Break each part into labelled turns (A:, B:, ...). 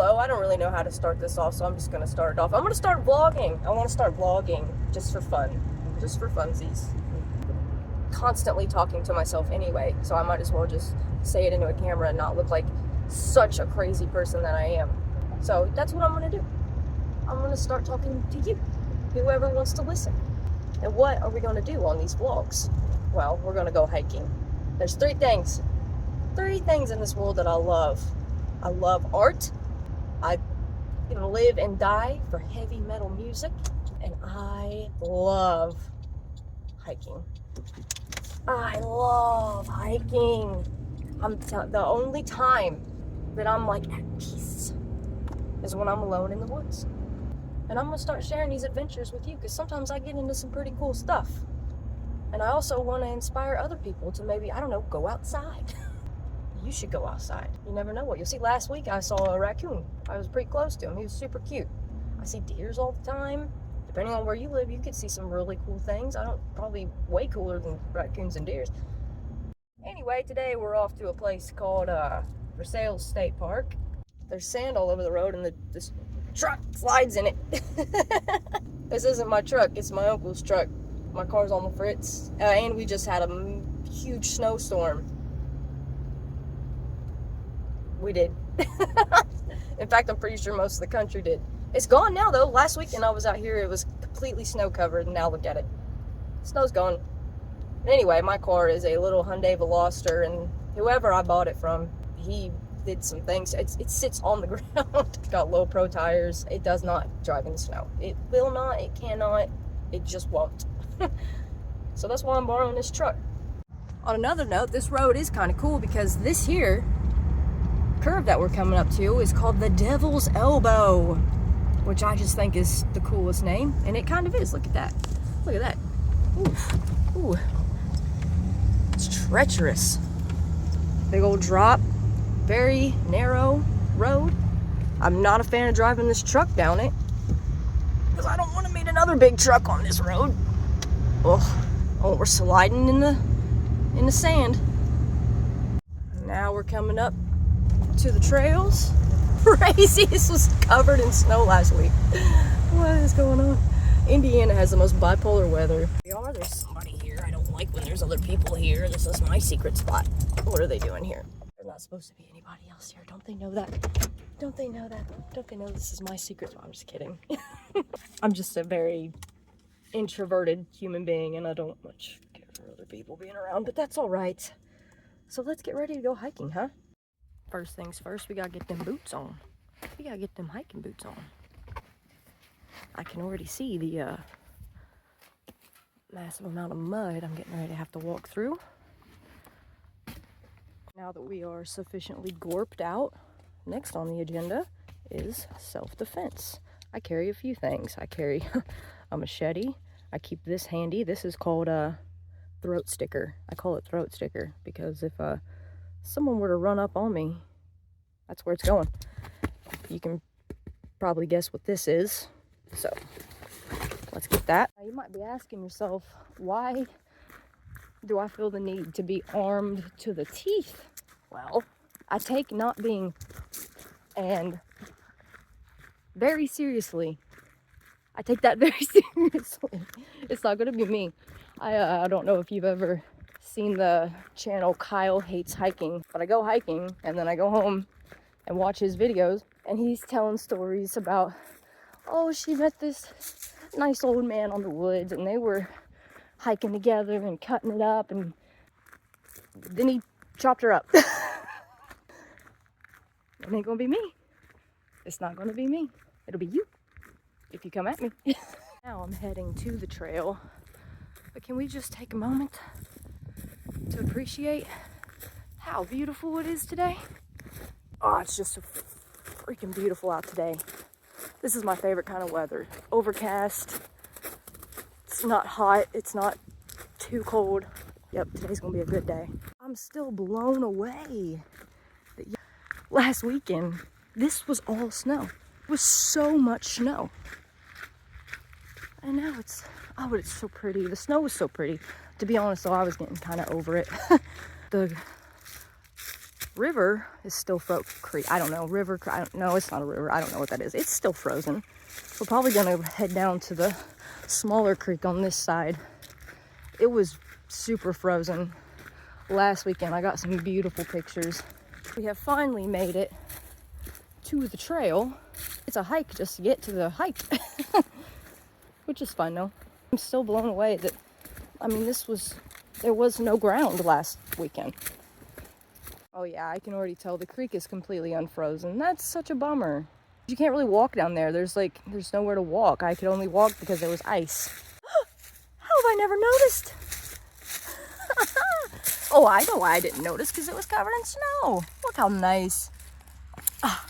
A: hello. I don't really know how to start this off, so I'm just going to start it off. I'm going to start vlogging. I want to start vlogging just for fun. Just for funsies. Constantly talking to myself anyway, so I might as well just say it into a camera and not look like such a crazy person that I am. So that's what I'm going to do. I'm going to start talking to you, whoever wants to listen. And what are we going to do on these vlogs? Well, we're going to go hiking. There's three things in this world that I love. I love art. I live and die for heavy metal music. And I love hiking. I love hiking. The only time that I'm like at peace is when I'm alone in the woods. And I'm gonna start sharing these adventures with you because sometimes I get into some pretty cool stuff. And I also want to inspire other people to maybe, I don't know, go outside. You should go outside. You never know what you'll see. Last week I saw a raccoon. I was pretty close to him. He was super cute. I see deers all the time. Depending on where you live, you could see some really cool things. Probably way cooler than raccoons and deers. Anyway, today we're off to a place called Versailles State Park. There's sand all over the road and this truck slides in it. This isn't my truck, it's my uncle's truck. My car's on the fritz. And we just had a huge snowstorm. We did. In fact, I'm pretty sure most of the country did. It's gone now though. Last weekend I was out here, it was completely snow covered, and now look at it. Snow's gone. Anyway, my car is a little Hyundai Veloster, and whoever I bought it from, he did some things. It sits on the ground. It's got low pro tires. It does not drive in the snow. It will not, it cannot, it just won't. So that's why I'm borrowing this truck. On another note, this road is kind of cool because this here curve that we're coming up to is called the Devil's Elbow, which I just think is the coolest name, and it kind of is. Look at that. Look at that. Ooh. Ooh. It's treacherous. Big old drop. Very narrow road. I'm not a fan of driving this truck down it because I don't want to meet another big truck on this road. Oh, we're sliding in the sand. Now we're coming up to the trails. Crazy, this was covered in snow last week. What is going on? Indiana has the most bipolar weather. There's somebody here. I don't like when there's other people here. This is my secret spot. What are they doing here? There's not supposed to be anybody else here. Don't they know that? Don't they know that? Don't they know this is my secret spot? I'm just kidding. I'm just a very introverted human being, and I don't much care for other people being around, but that's all right. So let's get ready to go hiking, huh? First things first, we gotta get them boots on. We gotta get them hiking boots on. I can already see the massive amount of mud I'm getting ready to have to walk through. Now that we are sufficiently gorped out, next on the agenda is self-defense. I carry a few things. I carry a machete. I keep this handy. This is called a throat sticker. I call it throat sticker because if someone were to run up on me, that's where it's going. You can probably guess what this is. So let's get that. Now you might be asking yourself, why do I feel the need to be armed to the teeth? Well, I take not being and very seriously. I take that very seriously. It's not gonna be me. I don't know if you've ever seen the channel Kyle Hates Hiking, but I go hiking and then I go home and watch his videos, and he's telling stories about, oh, she met this nice old man on the woods and they were hiking together and cutting it up, and then he chopped her up. It ain't gonna be me. It's not gonna be me. It'll be you if you come at me. Now I'm heading to the trail, but can we just take a moment to appreciate how beautiful it is today? Oh, it's just so freaking beautiful out today. This is my favorite kind of weather. Overcast. It's not hot. It's not too cold. Yep, today's gonna be a good day. I'm still blown away that last weekend, this was all snow. It was so much snow. And now it's so pretty. The snow was so pretty. To be honest though, I was getting kind of over it. The river is still creek. I don't know. River, I don't know. It's not a river. I don't know what that is. It's still frozen. We're probably going to head down to the smaller creek on this side. It was super frozen last weekend. I got some beautiful pictures. We have finally made it to the trail. It's a hike just to get to the hike, which is fun though. I'm still blown away that, I mean, there was no ground last weekend. Oh yeah, I can already tell the creek is completely unfrozen. That's such a bummer. You can't really walk down there. There's nowhere to walk. I could only walk because there was ice. How have I never noticed? Oh, I know why I didn't notice, because it was covered in snow. Look how nice. Ah,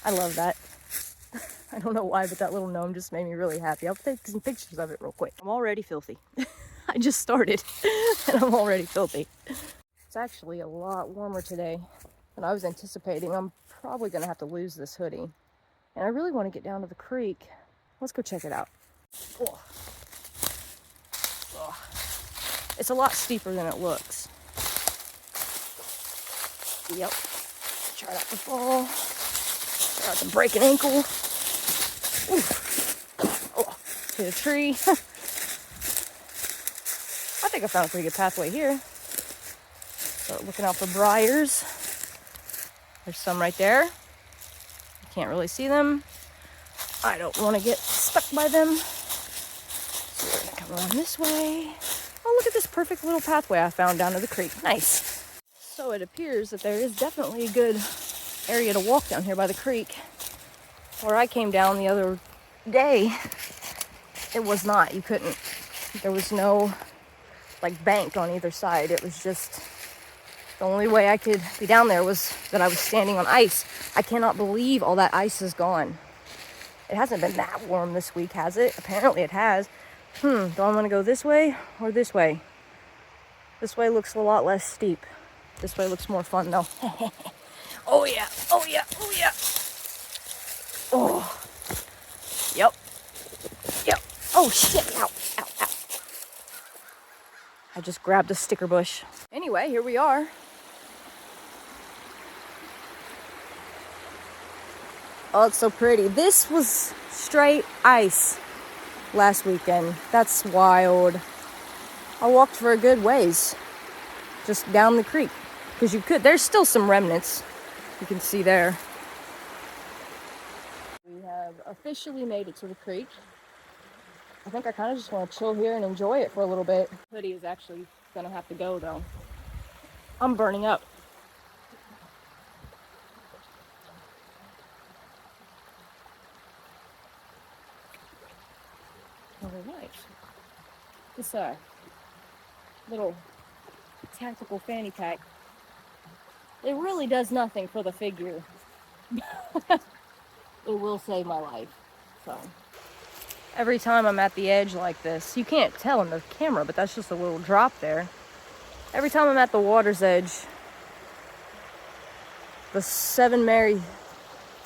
A: I love that. I don't know why, but that little gnome just made me really happy. I'll take some pictures of it real quick. I'm already filthy. I just started and I'm already filthy. It's actually a lot warmer today than I was anticipating. I'm probably gonna have to lose this hoodie. And I really want to get down to the creek. Let's go check it out. Oh. Oh. It's a lot steeper than it looks. Yep. Try not to fall. Try not to break an ankle. Ooh. Oh, hit a tree. I think I found a pretty good pathway here. Start looking out for briars. There's some right there. You can't really see them. I don't want to get stuck by them. So we're gonna come around this way. Oh, look at this perfect little pathway I found down to the creek. Nice. So it appears that there is definitely a good area to walk down here by the creek. Where I came down the other day, it was not. You couldn't. There was no bank on either side. It was just the only way I could be down there was that I was standing on ice. I cannot believe all that ice is gone. It hasn't been that warm this week, has it? Apparently it has. Do I want to go this way or this way? This way looks a lot less steep. This way looks more fun though. Oh yeah, oh yeah, oh yeah. Oh, yep, yep. Oh shit, ow, ow, ow. I just grabbed a sticker bush. Anyway, here we are. Oh, it's so pretty. This was straight ice last weekend. That's wild. I walked for a good ways, just down the creek. Because there's still some remnants you can see there. We have officially made it to the creek. I think I kind of just want to chill here and enjoy it for a little bit. Hoodie is actually gonna have to go though. I'm burning up. Oh, nice. This little tactical fanny pack. It really does nothing for the figure. It will save my life. So every time I'm at the edge like this, you can't tell in the camera, but that's just a little drop there. Every time I'm at the water's edge, the Seven Mary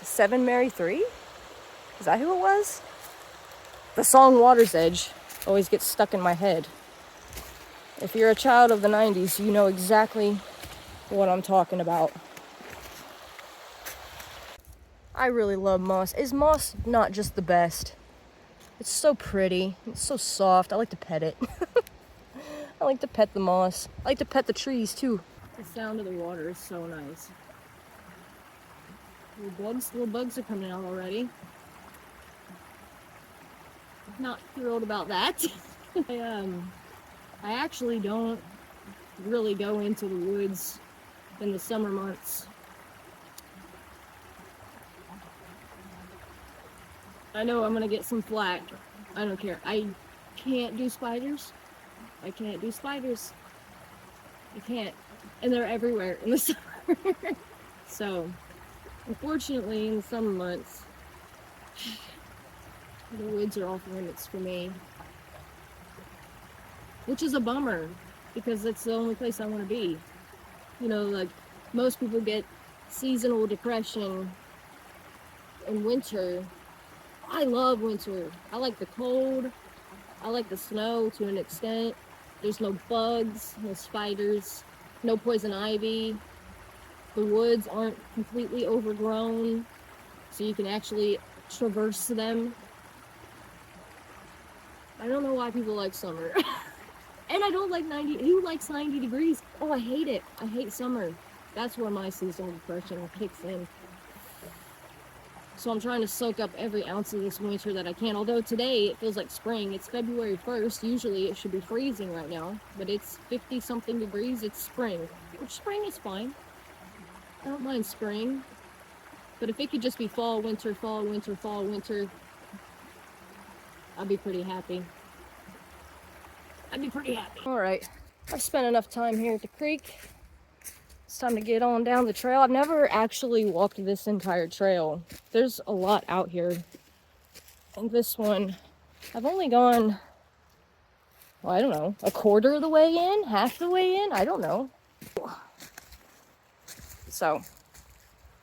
A: 3? Is that who it was? The song Water's Edge always gets stuck in my head. If you're a child of the 90s, you know exactly what I'm talking about. I really love moss. Is moss not just the best? It's so pretty. It's so soft. I like to pet it. I like to pet the moss. I like to pet the trees too. The sound of the water is so nice. Little bugs are coming out already. Not thrilled about that. I actually don't really go into the woods in the summer months. I know I'm gonna get some flack. I don't care. I can't do spiders. I can't do spiders. I can't. And they're everywhere in the summer. So, unfortunately, in the summer months, the woods are off limits for me. Which is a bummer, because that's the only place I want to be. You know, like, most people get seasonal depression in winter. I love winter. I like the cold. I like the snow to an extent. There's no bugs, no spiders, no poison ivy. The woods aren't completely overgrown, so you can actually traverse them. I don't know why people like summer. And I don't like 90. Who likes 90 degrees? Oh, I hate it. I hate summer. That's where my seasonal depression kicks in. So I'm trying to soak up every ounce of this winter that I can. Although today it feels like spring. It's February 1st. Usually it should be freezing right now, but it's 50 something degrees. It's spring, which spring is fine. I don't mind spring. But if it could just be fall, winter, fall, winter, fall, winter, I'd be pretty happy. All right, I've spent enough time here at the creek. It's time to get on down the trail. I've never actually walked this entire trail. There's a lot out here. And this one, I've only gone, well, I don't know, a quarter of the way in, half the way in, I don't know. So,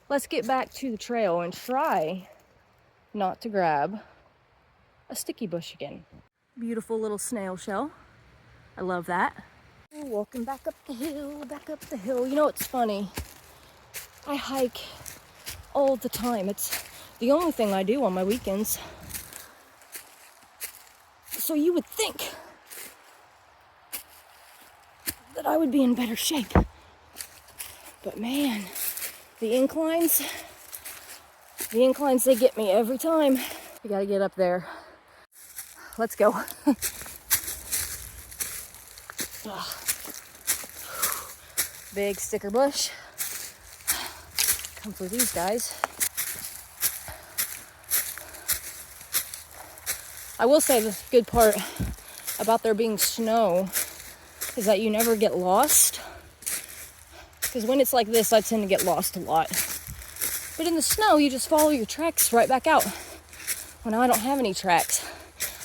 A: let's get back to the trail and try not to grab a sticky bush again. Beautiful little snail shell. I love that. Walking back up the hill, back up the hill. You know, it's funny. I hike all the time. It's the only thing I do on my weekends. So you would think that I would be in better shape. But man, the inclines, they get me every time. You gotta get up there. Let's go. Big sticker bush. Come for these guys. I will say the good part about there being snow is that you never get lost. Because when it's like this, I tend to get lost a lot. But in the snow, you just follow your tracks right back out. Well, now I don't have any tracks.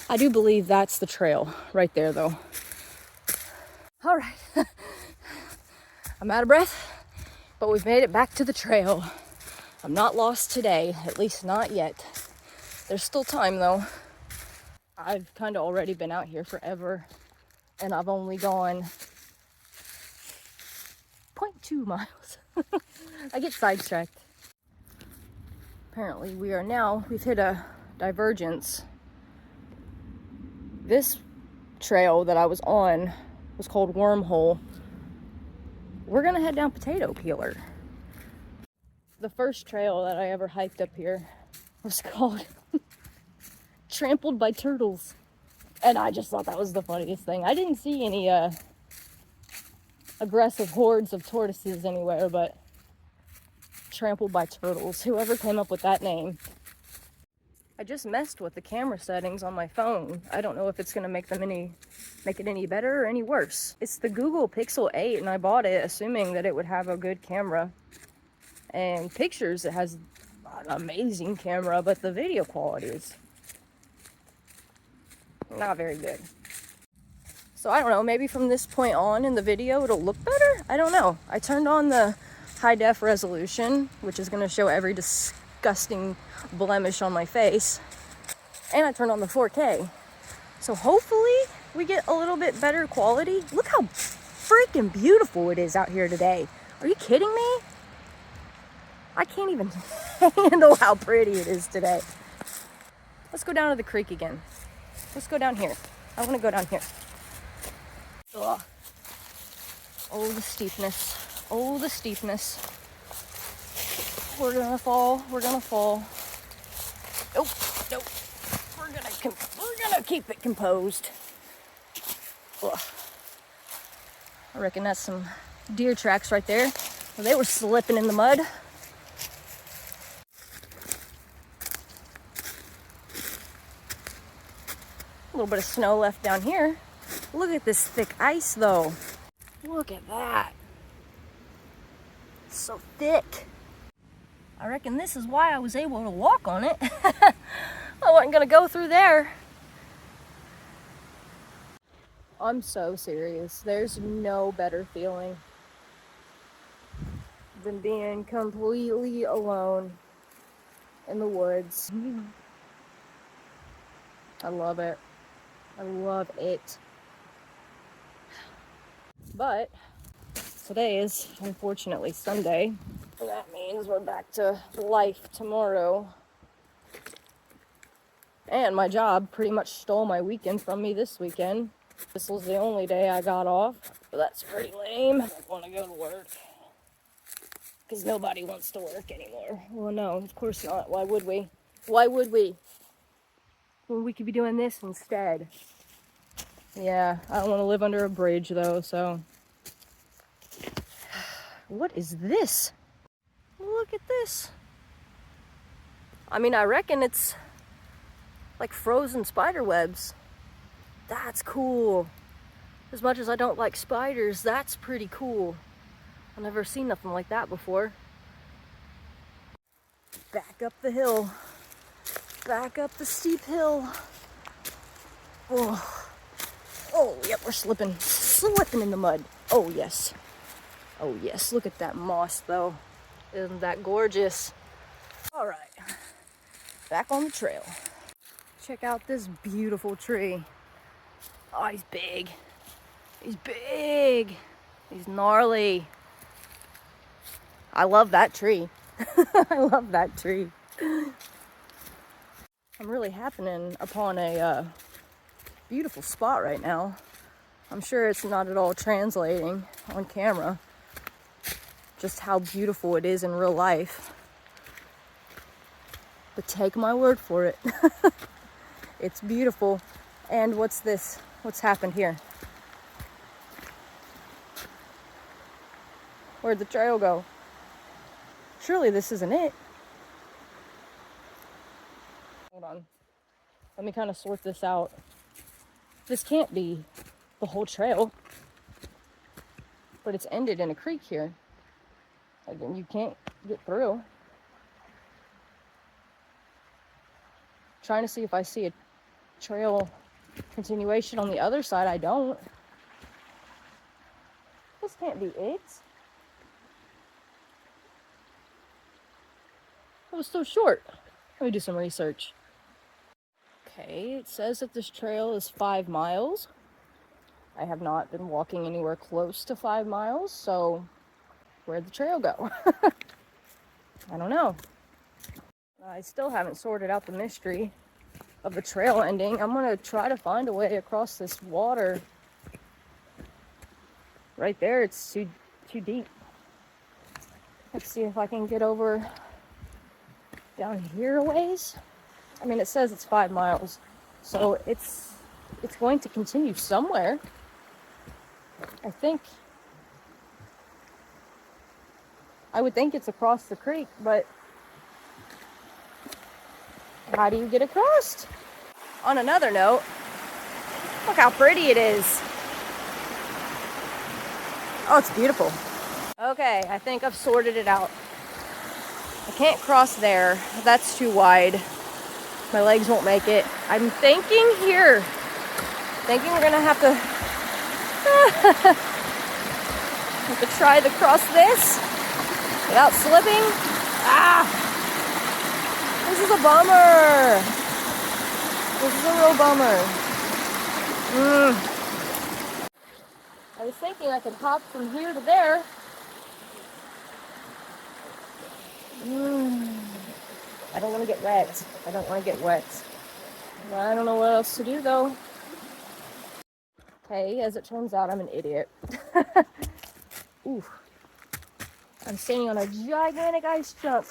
A: I do believe that's the trail right there, though. All right. I'm out of breath, but we've made it back to the trail. I'm not lost today, at least not yet. There's still time, though. I've kind of already been out here forever, and I've only gone 0.2 miles. I get sidetracked. Apparently we've hit a divergence. This trail that I was on was called Wormhole. We're gonna head down Potato Peeler. The first trail that I ever hiked up here was called Trampled by Turtles. And I just thought that was the funniest thing. I didn't see any aggressive hordes of tortoises anywhere, but Trampled by Turtles. Whoever came up with that name. I just messed with the camera settings on my phone. I don't know if it's gonna make it any better or any worse. It's the Google Pixel 8 and I bought it assuming that it would have a good camera. And pictures, it has an amazing camera, but the video quality is not very good. So I don't know, maybe from this point on in the video it'll look better? I don't know. I turned on the high def resolution, which is gonna show every disgusting blemish on my face. And I turned on the 4K. So hopefully we get a little bit better quality. Look how freaking beautiful it is out here today. Are you kidding me? I can't even handle how pretty it is today. Let's go down to the creek again. Let's go down here. I want to go down here. Ugh. Oh, the steepness. Oh, the steepness. We're gonna fall. We're gonna fall. Nope. Nope. We're gonna keep it composed. Ugh. I reckon that's some deer tracks right there. Well, they were slipping in the mud. A little bit of snow left down here. Look at this thick ice, though. Look at that. It's so thick. I reckon this is why I was able to walk on it. I wasn't gonna go through there. I'm so serious. There's no better feeling than being completely alone in the woods. I love it. I love it. But Today is unfortunately Sunday. And that means we're back to life tomorrow. And my job pretty much stole my weekend from me this weekend. This was the only day I got off, but that's pretty lame. I don't want to go to work. Because nobody wants to work anymore. Well, no, of course not. Why would we? Why would we? Well, we could be doing this instead. Yeah, I don't want to live under a bridge though, so. What is this? Look at this. I mean, I reckon it's like frozen spider webs. That's cool. As much as I don't like spiders, that's pretty cool. I've never seen nothing like that before. Back up the hill. Back up the steep hill. Oh, oh, yep, we're slipping in the mud. Oh, yes. Oh, yes, look at that moss, though. Isn't that gorgeous? All right, back on the trail. Check out this beautiful tree. Oh, he's big. He's big. He's gnarly. I love that tree. I love that tree. I'm really happening upon a beautiful spot right now. I'm sure it's not at all translating on camera just how beautiful it is in real life. But take my word for it. It's beautiful. And what's this? What's happened here? Where'd the trail go? Surely this isn't it. Hold on. Let me kind of sort this out. This can't be the whole trail. But it's ended in a creek here. Again, you can't get through. Trying to see if I see a trail continuation on the other side. I don't. This can't be it. It was so short. Let me do some research. Okay, it says that this trail is 5 miles. I have not been walking anywhere close to 5 miles, so where'd the trail go? I don't know. I still haven't sorted out the mystery of the trail ending. I'm gonna try to find a way across this water. Right there, it's too deep. Let's see if I can get over down here a ways. I mean, it says it's 5 miles, so it's going to continue somewhere. I would think it's across the creek, but how do you get across? On another note, look how pretty it is. Oh, it's beautiful. Okay, I think I've sorted it out. I can't cross there. That's too wide. My legs won't make it. I'm thinking here. Thinking we're gonna have to try to cross this without slipping. Ah! This is a bummer. This is a real bummer. I was thinking I could hop from here to there. I don't want to get wet. I don't know what else to do though. Okay, as it turns out, I'm an idiot. Ooh. I'm standing on a gigantic ice chunk.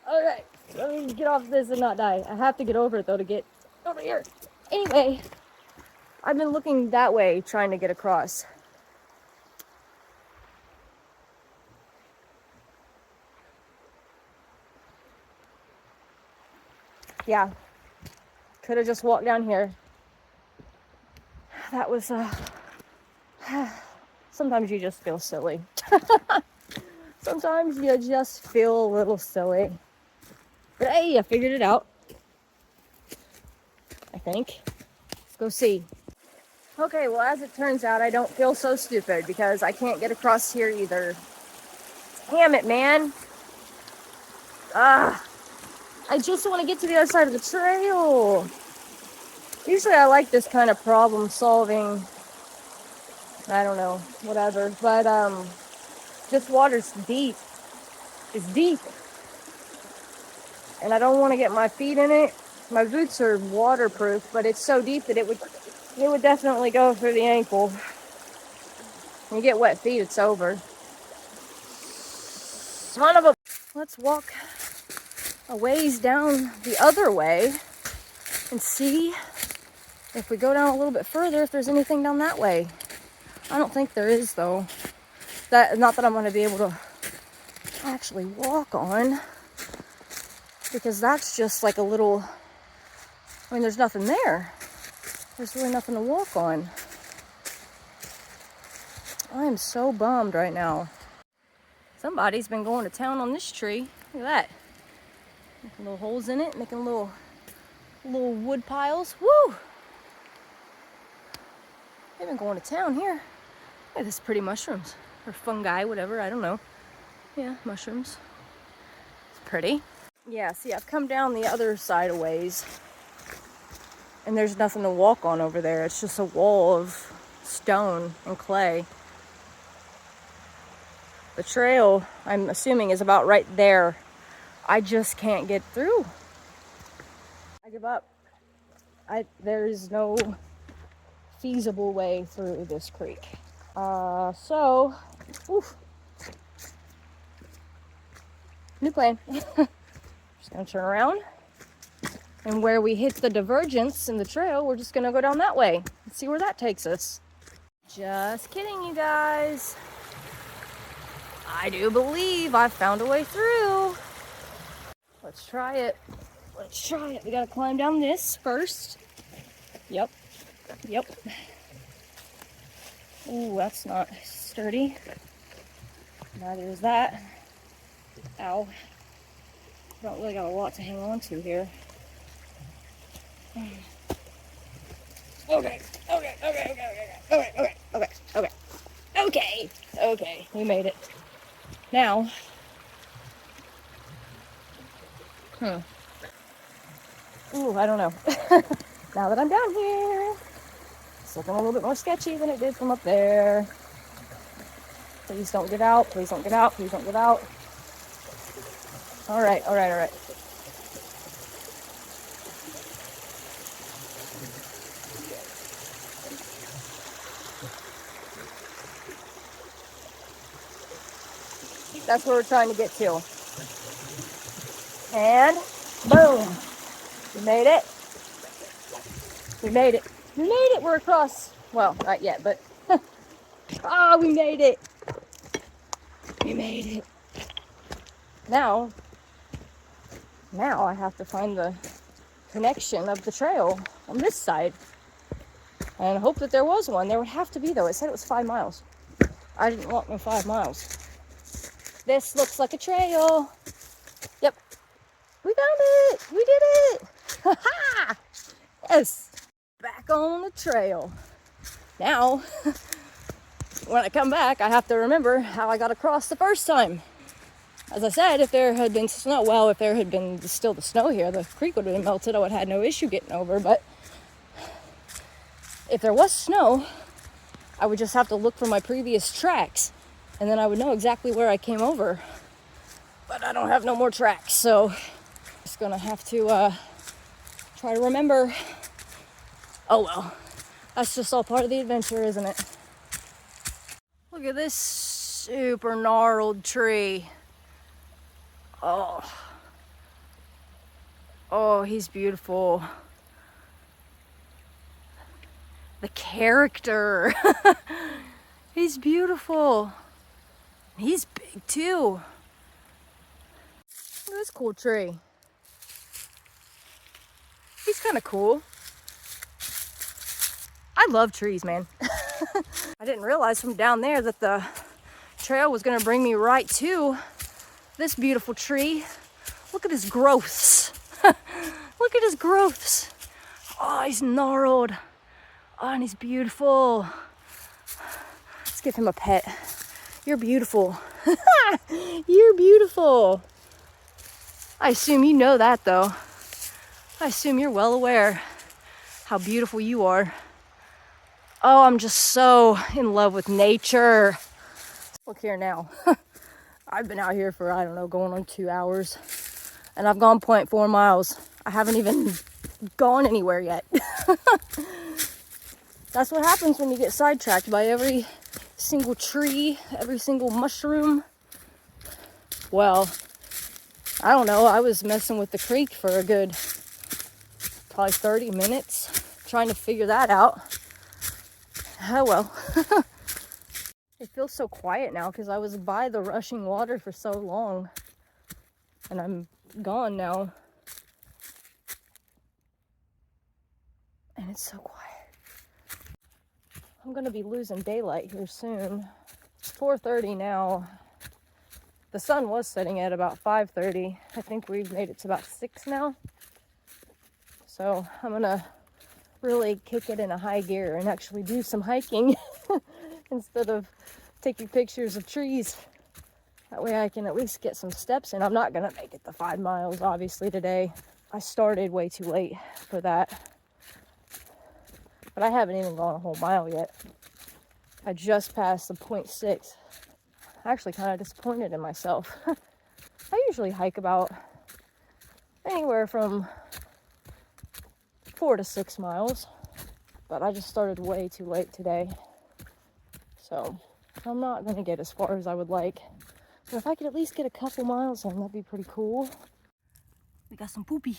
A: Okay, let me get off this and not die. I have to get over it though to get over here. Anyway, I've been looking that way trying to get across. Yeah, could have just walked down here. That was, sometimes you just feel silly. Sometimes you just feel a little silly. But hey, I figured it out. I think. Let's go see. Okay, well, as it turns out, I don't feel so stupid because I can't get across here either. Damn it, man. I just want to get to the other side of the trail. Usually I like this kind of problem solving I don't know, whatever. But this water's deep. It's deep. And I don't want to get my feet in it. My boots are waterproof, but it's so deep that it would definitely go through the ankle. When you get wet feet, it's over. Son of a... Let's walk a ways down the other way and see if we go down a little bit further, if there's anything down that way. I don't think there is, though. Not that I'm going to be able to actually walk on, because that's just like a little... I mean, there's nothing there. There's really nothing to walk on. I am so bummed right now. Somebody's been going to town on this tree. Look at that. Making little holes in it, making little wood piles. Woo! They've been going to town here. Look at this pretty mushrooms. Or fungi, whatever, I don't know. Yeah, mushrooms. It's pretty. Yeah, see, I've come down the other side a ways. And there's nothing to walk on over there. It's just a wall of stone and clay. The trail, I'm assuming, is about right there. I just can't get through. I give up. There's no feasible way through this creek. Oof. New plan. Just gonna turn around. And where we hit the divergence in the trail, we're just gonna go down that way and see where that takes us. Just kidding, you guys. I do believe I found a way through. Let's try it. Let's try it. We gotta climb down this first. Yep. Ooh, that's not sturdy. Neither is that. Ow. Don't really got a lot to hang on to here. Okay, we made it. Now, ooh, I don't know. Now that I'm down here, it's looking a little bit more sketchy than it did from up there. Please don't get out, please don't get out, please don't get out. All right. That's where we're trying to get to. And boom, we made it. We're across. Well, not yet, but we made it. Now I have to find the connection of the trail on this side and hope that there was one. There would have to be, though. It said it was 5 miles. I didn't walk no 5 miles. This looks like a trail. Yep. We found it. We did it. Ha-ha! Yes. Back on the trail. Now, when I come back, I have to remember how I got across the first time. As I said, if there had been snow, well, if there had been still the snow here, the creek would have been melted. I would have had no issue getting over. But if there was snow, I would just have to look for my previous tracks. And then I would know exactly where I came over. But I don't have no more tracks, so I'm just gonna have to try to remember. Oh well, that's just all part of the adventure, isn't it? Look at this super gnarled tree. Oh, he's beautiful. The character. He's beautiful. He's big too. Look at this cool tree. He's kind of cool. I love trees, man. I didn't realize from down there that the trail was going to bring me right to this beautiful tree. Look at his growths. Look at his growths. Oh, he's gnarled. Oh, and he's beautiful. Let's give him a pet. You're beautiful. You're beautiful. I assume you know that, though. I assume you're well aware how beautiful you are. Oh, I'm just so in love with nature. Look here now. I've been out here for, I don't know, going on 2 hours. And I've gone 0.4 miles. I haven't even gone anywhere yet. That's what happens when you get sidetracked by every single tree, every single mushroom. Well, I don't know. I was messing with the creek for a good probably 30 minutes trying to figure that out. Oh well. It feels so quiet now because I was by the rushing water for so long. And I'm gone now. And it's so quiet. I'm gonna be losing daylight here soon. It's 4:30 now. The sun was setting at about 5:30. I think we've made it to about 6 now. So I'm gonna really kick it in a high gear and actually do some hiking instead of taking pictures of trees. That way I can at least get some steps in. I'm not gonna make it the 5 miles obviously today. I started way too late for that. But I haven't even gone a whole mile yet. I just passed the 0.6. I'm actually kind of disappointed in myself. I usually hike about anywhere from 4 to 6 miles, but I just started way too late today. So I'm not going to get as far as I would like. So if I could at least get a couple miles in, that'd be pretty cool. We got some poopy.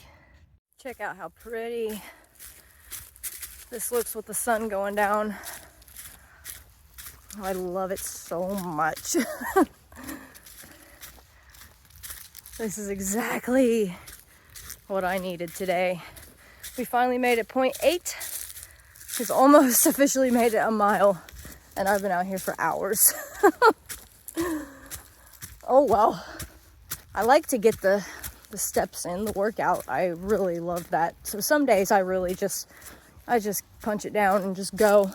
A: Check out how pretty this looks with the sun going down. I love it so much. This is exactly what I needed today. We finally made it 0.8. It's almost officially made it a mile. And I've been out here for hours. Oh well. I like to get the steps in, the workout. I really love that. So some days I just punch it down and just go.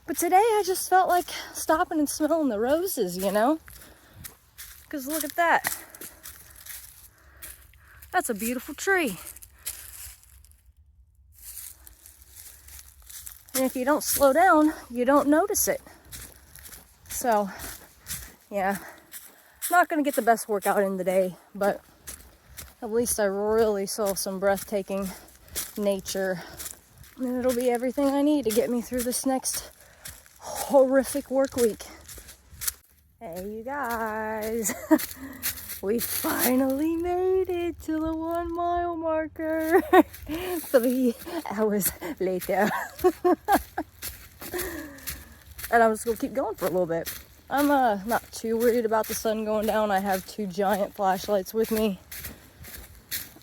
A: But today I just felt like stopping and smelling the roses, you know? Because look at that. That's a beautiful tree. And if you don't slow down, you don't notice it. So, yeah. Not going to get the best workout in today, but at least I really saw some breathtaking nature. And it'll be everything I need to get me through this next horrific work week. Hey, you guys. We finally made it to the 1 mile marker. 3 hours later. And I'm just gonna keep going for a little bit. I'm not too worried about the sun going down. I have 2 giant flashlights with me.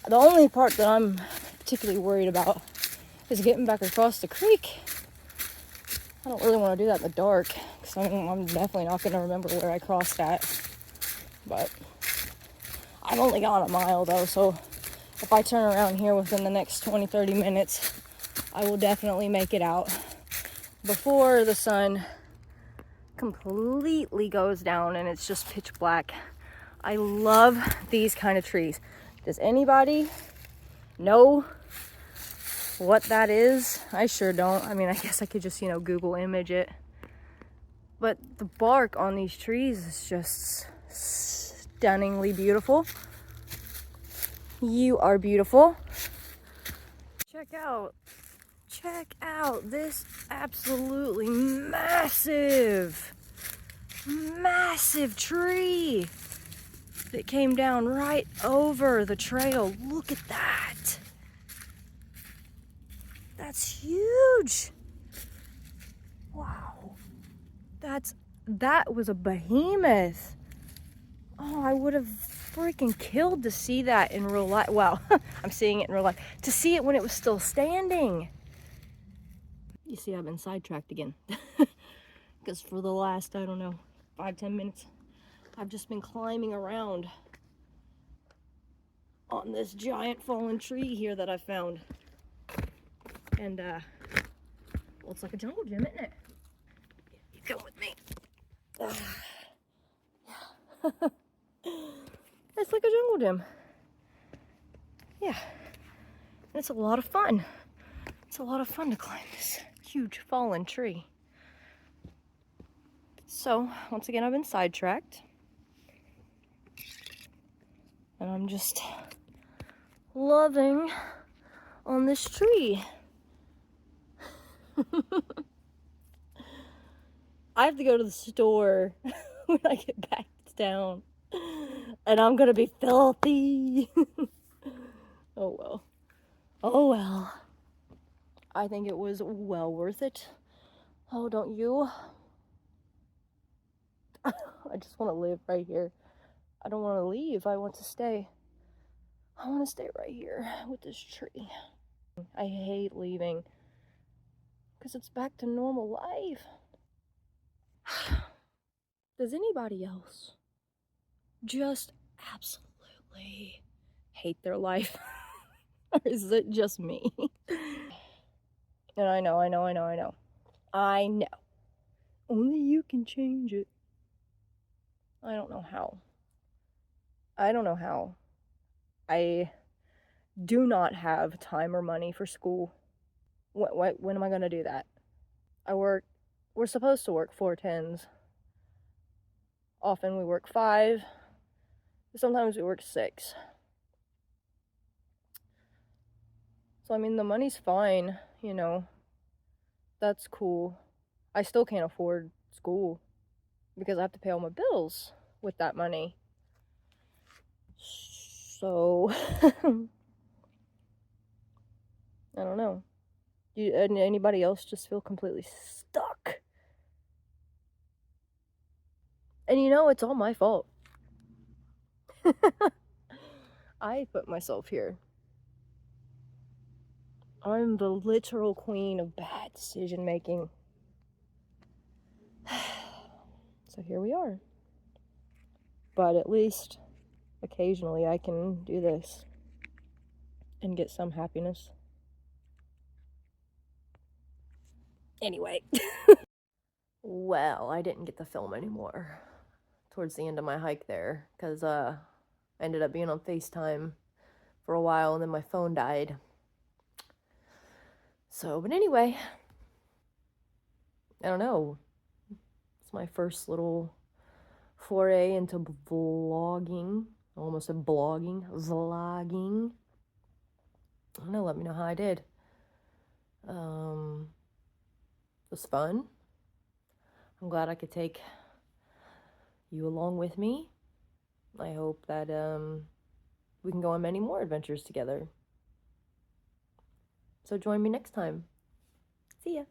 A: The only part that I'm particularly worried about is getting back across the creek. I don't really want to do that in the dark because I'm definitely not going to remember where I crossed at. But I've only gone a mile though, so if I turn around here within the next 20-30 minutes, I will definitely make it out before the sun completely goes down and it's just pitch black. I love these kind of trees. Does anybody know what that is? I sure don't. I mean, I guess I could just, Google image it. But the bark on these trees is just stunningly beautiful. You are beautiful. Check out this absolutely massive tree that came down right over the trail. Look at that. That's huge. Wow. That was a behemoth. Oh, I would have freaking killed to see that in real life. Well, I'm seeing it in real life. To see it when it was still standing. You see, I've been sidetracked again. Because for the last, 5-10 minutes, I've just been climbing around on this giant fallen tree here that I found. And, well, it's like a jungle gym, isn't it? You come with me. It's like a jungle gym. Yeah. And it's a lot of fun. It's a lot of fun to climb this huge fallen tree. So, once again, I've been sidetracked. And I'm just loving on this tree. I have to go to the store when I get back to town. And I'm gonna be filthy. Oh well. Oh well. I think it was well worth it. Oh, don't you? I just want to live right here. I don't want to leave. I want to stay. I want to stay right here with this tree. I hate leaving because it's back to normal life. Does anybody else just absolutely hate their life? Or is it just me? And I know. I know. Only you can change it. I don't know how. I do not have time or money for school. When am I gonna do that? We're supposed to work 4 10s. Often we work 5. Sometimes we work 6. So, I mean, the money's fine, you know. That's cool. I still can't afford school because I have to pay all my bills with that money. So, I don't know. Anybody else just feel completely stuck? And you know, it's all my fault. I put myself here. I'm the literal queen of bad decision making. So here we are. But at least occasionally I can do this and get some happiness. Anyway. Well, I didn't get to film anymore towards the end of my hike there because I ended up being on FaceTime for a while and then my phone died. So, but anyway, I don't know. It's my first little foray into vlogging. I almost said blogging. Vlogging. I don't know, let me know how I did. It was fun. I'm glad I could take you along with me. I hope that we can go on many more adventures together. So join me next time. See ya.